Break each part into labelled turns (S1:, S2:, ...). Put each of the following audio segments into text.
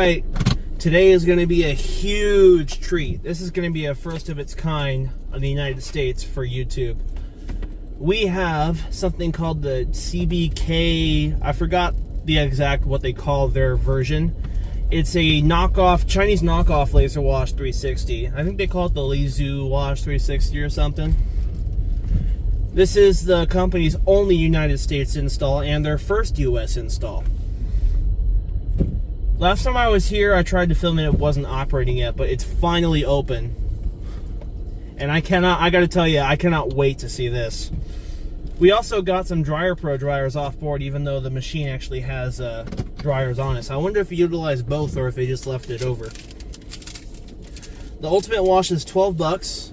S1: right, today is going to be a huge treat. This is going to be a first of its kind in the United States for YouTube. We have something called the CBK, I forgot the exact what they call their version. It's a knockoff, Chinese knockoff Laserwash 360. I think they call it the Laserwash 360 or something. This is the company's only United States install and their first US install. Last time I was here, I tried to film it, it wasn't operating yet, but it's finally open. And I gotta tell you, I cannot wait to see this. We also got some Dryer Pro dryers off board, even though the machine actually has dryers on it. So I wonder if you utilize both or if they just left it over. The Ultimate Wash is 12 bucks.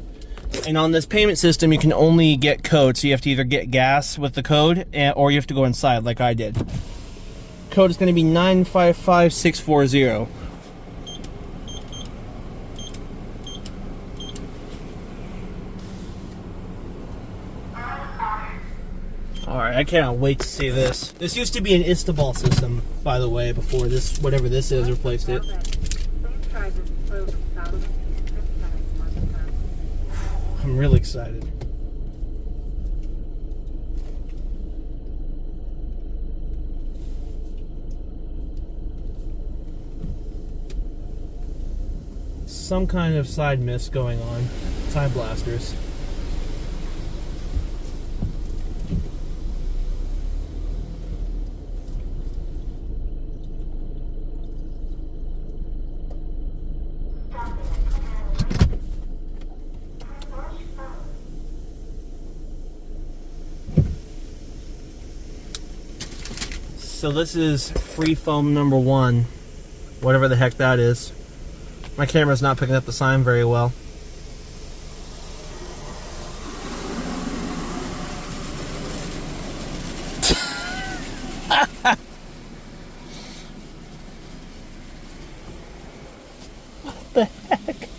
S1: And on this payment system, you can only get code. So you have to either get gas with the code, or you have to go inside like I did. Code is going to be 955640. Alright, I cannot wait to see this. This used to be an Istobal system, by the way, before this, whatever this is, replaced it. I'm really excited. Some kind of side mist going on. Side blasters. So this is free foam number 1, whatever the heck that is. My camera's not picking up the sign very well. What the heck?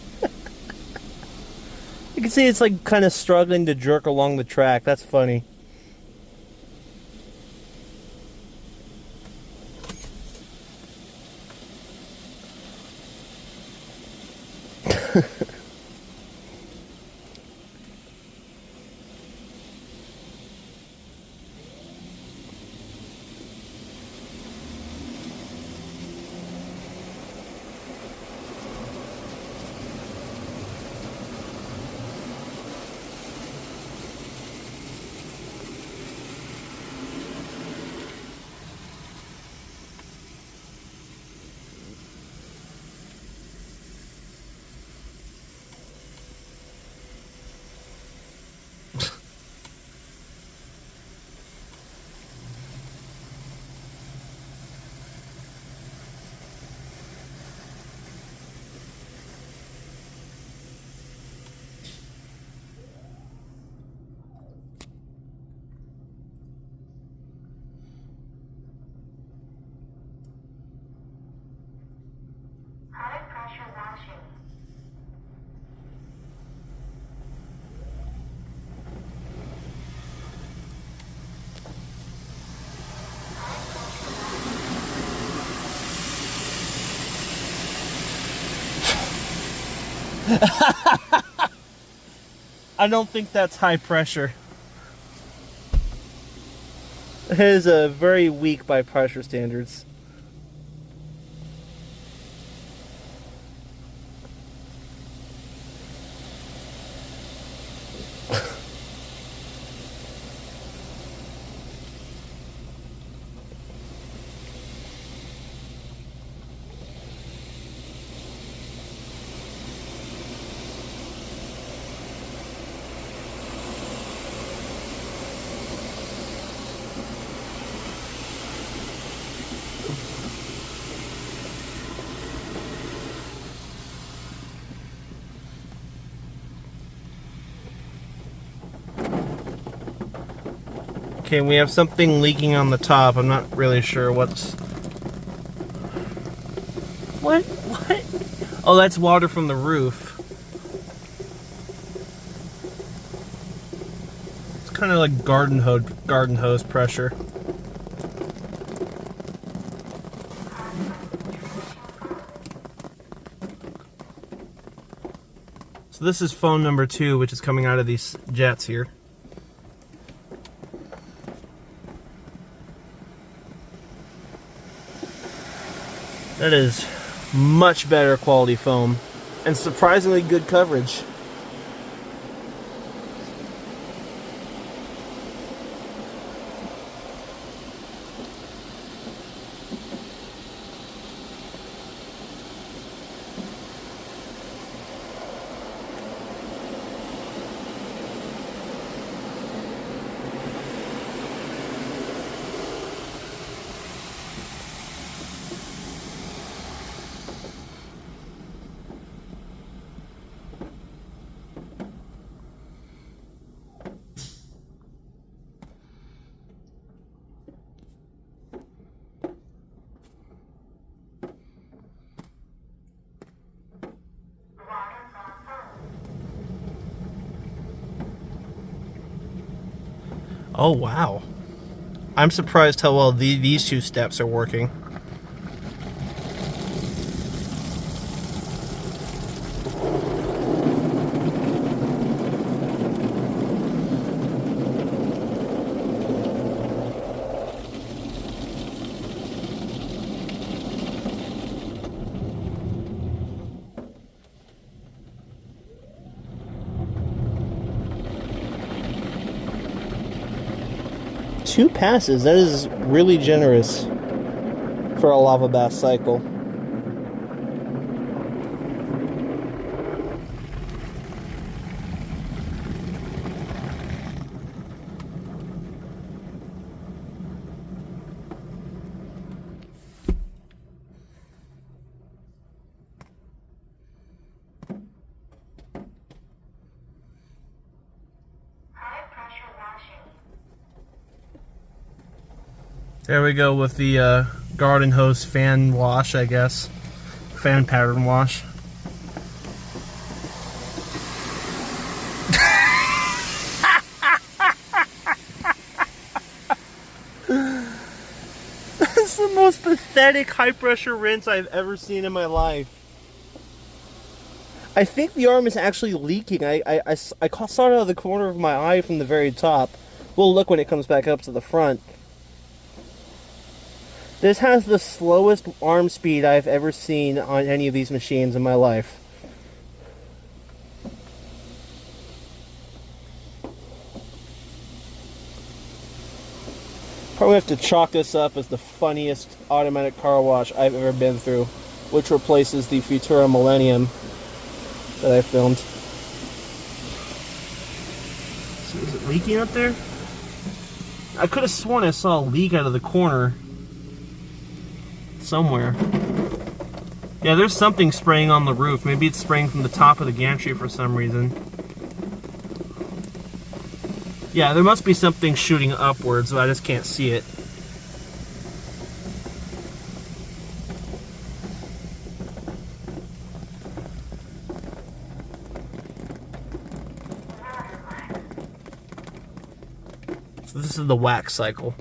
S1: You can see it's like kind of struggling to jerk along the track. That's funny. I don't think that's high pressure. It is very weak by pressure standards. Okay, we have something leaking on the top. I'm not really sure what's... What? Oh, that's water from the roof. It's kind of like garden hose pressure. So this is foam number 2, which is coming out of these jets here. That is much better quality foam and surprisingly good coverage. Oh wow, I'm surprised how well these 2 steps are working. Two passes, that is really generous for a lava bath cycle. There we go with the garden hose fan wash, I guess. Fan pattern wash. That's the most pathetic high pressure rinse I've ever seen in my life. I think the arm is actually leaking. I saw it out of the corner of my eye from the very top. We'll look when it comes back up to the front. This has the slowest arm speed I've ever seen on any of these machines in my life. Probably have to chalk this up as the funniest automatic car wash I've ever been through, which replaces the Futura Millennium that I filmed. So is it leaking up there? I could have sworn I saw a leak out of the corner somewhere. Yeah, there's something spraying on the roof. Maybe it's spraying from the top of the gantry for some reason. Yeah, there must be something shooting upwards, but I just can't see it. So this is the wax cycle.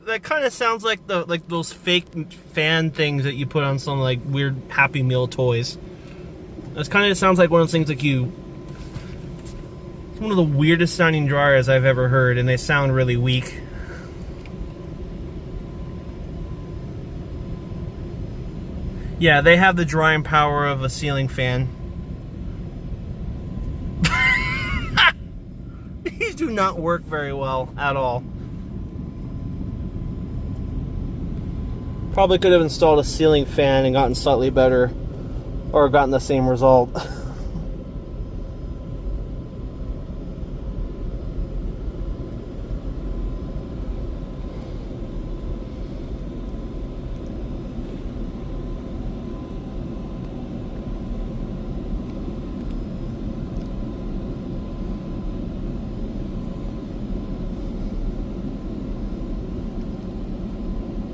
S1: That kind of sounds like those fake fan things that you put on some like weird Happy Meal toys. That kind of sounds like one of those things like you It's one of the weirdest sounding dryers I've ever heard, and they sound really weak. Yeah, they have the drying power of a ceiling fan. These do not work very well at all. Probably could have installed a ceiling fan and gotten slightly better, or gotten the same result.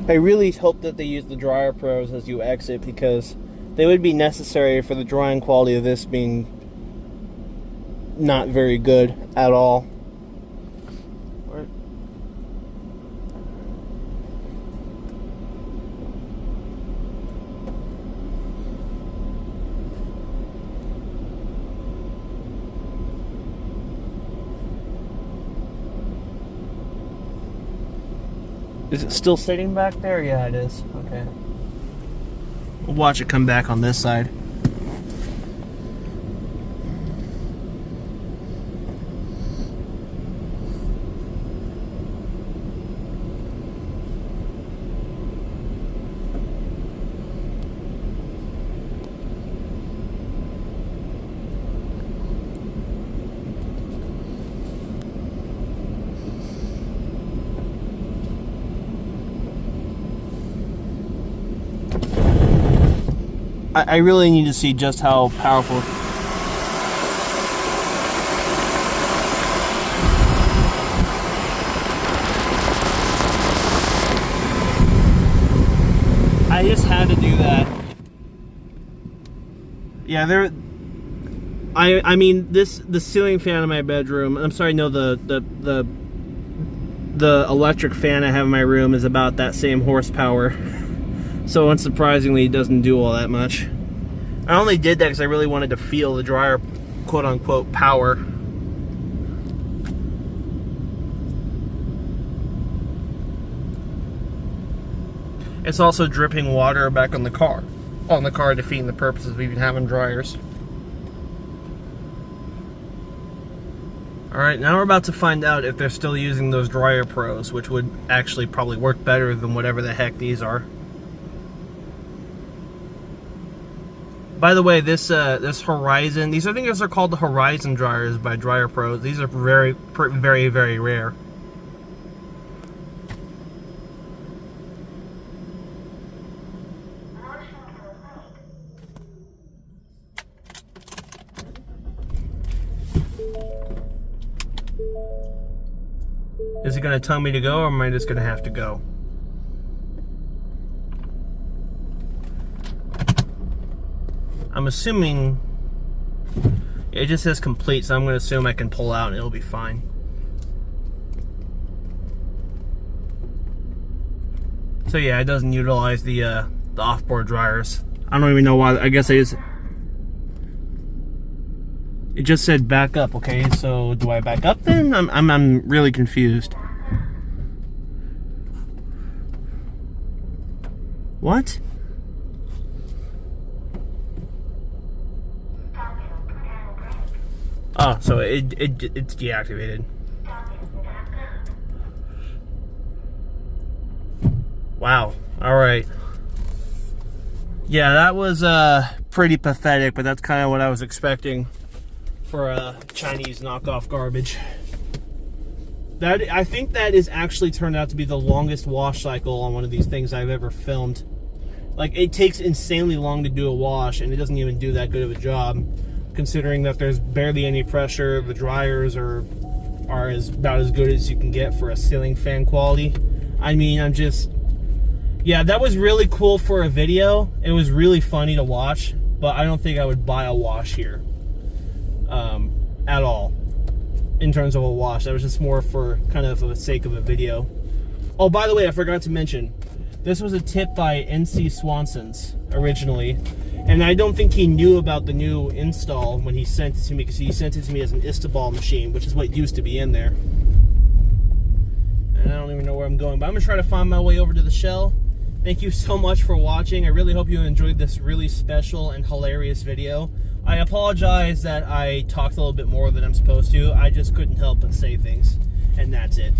S1: I really hope that they use the dryer pros as you exit, because they would be necessary for the drying quality of this being not very good at all. Is it still sitting back there? Yeah, it is. Okay. We'll watch it come back on this side. I really need to see just how powerful. I just had to do that. Yeah, there. I mean, the ceiling fan in my bedroom. I'm sorry, no, the electric fan I have in my room is about that same horsepower. So unsurprisingly, it doesn't do all that much. I only did that because I really wanted to feel the dryer, quote-unquote, power. It's also dripping water back on the car. Defeating the purposes of even having dryers. Alright, now we're about to find out if they're still using those dryer pros, which would actually probably work better than whatever the heck these are. By the way, this Horizon, I think these are called the Horizon dryers by Dryer Pros. These are very, very, very rare. Is it going to tell me to go, or am I just going to have to go? I'm assuming it just says complete, so I'm going to assume I can pull out and it'll be fine. So yeah, it doesn't utilize the off-board dryers. I don't even know why. I guess it just said back up. Okay, so do I back up then? I'm really confused. What? Oh, so it's deactivated. Wow. All right. Yeah, that was pretty pathetic, but that's kind of what I was expecting for Chinese knockoff garbage. I think that is actually turned out to be the longest wash cycle on one of these things I've ever filmed. Like, it takes insanely long to do a wash, and it doesn't even do that good of a job, considering that there's barely any pressure. The dryers are about as good as you can get for a ceiling fan quality. I mean, yeah, that was really cool for a video. It was really funny to watch, but I don't think I would buy a wash here at all. In terms of a wash, that was just more for kind of the sake of a video. Oh, by the way, I forgot to mention, this was a tip by NC Swanson's originally, And I don't think he knew about the new install when he sent it to me, because he sent it to me as an Istobal machine, which is what used to be in there. And I don't even know where I'm going, but I'm going to try to find my way over to the shell. Thank you so much for watching. I really hope you enjoyed this really special and hilarious video. I apologize that I talked a little bit more than I'm supposed to. I just couldn't help but say things, and that's it.